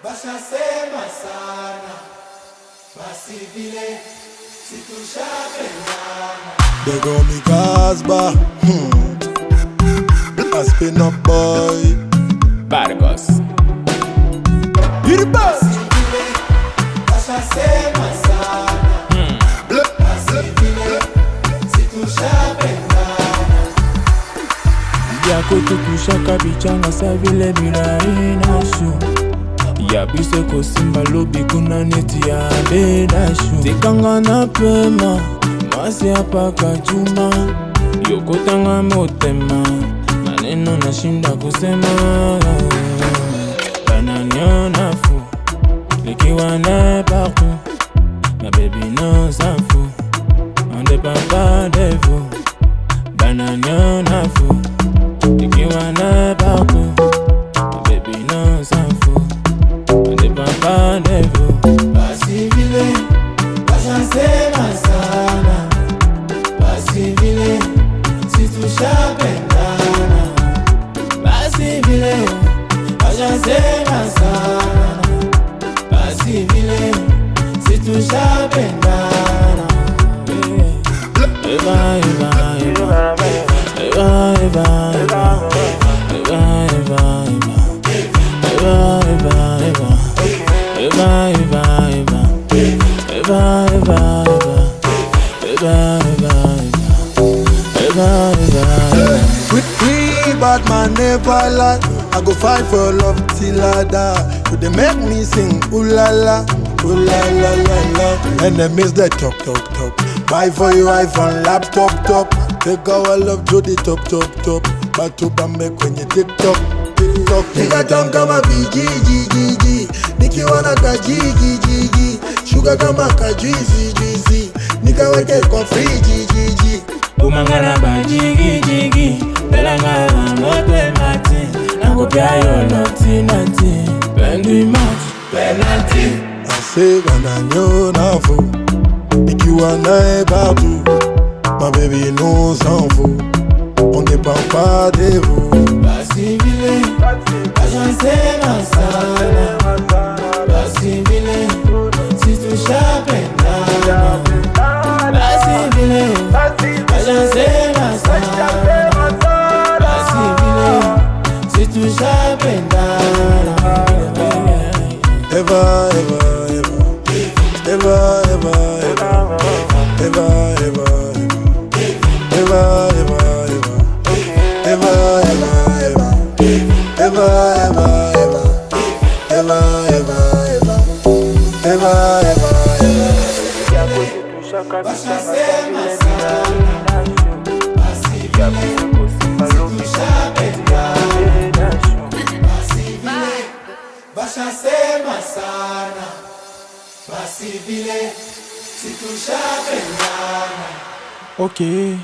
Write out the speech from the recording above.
Bashasema sana, basi vile situshapendana. They call me Casbah, I spin up boy Vargas. Hit it back. Basi vile bashasema sana, basi vile situshapendana. Ya kutukusha kabichanga sa vile bila inashu. Ya bise kosimba lobi kuna neti ya bedashu. Tikanga na pema, masi hapa kachuma. Yokotanga motema, maneno nashinda kusema. Bananiona fu, likiwa na partout. Ma baby non s'en fout, on dépend pas de vous. Bananiona fu, likiwa na partout. Ma baby non s'en fout, on dépend pas de vous. Basi vile bashasema sana, basi vile situshapendana. Basi vile bashasema sana, basi vile situshapendana. Eva, Eva, Eva, Eva, Eva, Eva, Eva, Eva, Eva, Eva, Eva, Eva, Eva, Eva, Eva, Eva, Eva, Eva, Eva. We bad man never lie. I go fight for love till I die. So they make me sing ooh la la, ooh la la la la. Enemies they talk talk talk. Buy for you iPhone laptop top. Take our love to the top top top. But to bambe kwenye TikTok TikTok. Nika tam kama BGGGG. Nikiwana kajigijigi. Sugar kama kajuizi juizi. Nikaweke kwa friji jiji. Umangana ba jigi jigi, belangana mote mati. Nakupea yo noti noti, pendi match, penalty. I say bananiona fu, nikiwa nae partout. Ma baby non s'en fout, on dépend pas de vous. Basi vile bashasema sana, basi vile situshapendana. Basi vile bashasema sana, basi vile situshapendana. Eva, Eva, Eva, Eva, Eva, Eva, Eva, Eva, Eva, Eva, Eva, Eva, Eva, Eva, Eva, Eva, Eva, Eva, Eva, Eva. Bashasema sana, basi vile situshapendana. Basi vile bashasema sana, basi vile situshapendana. Okay.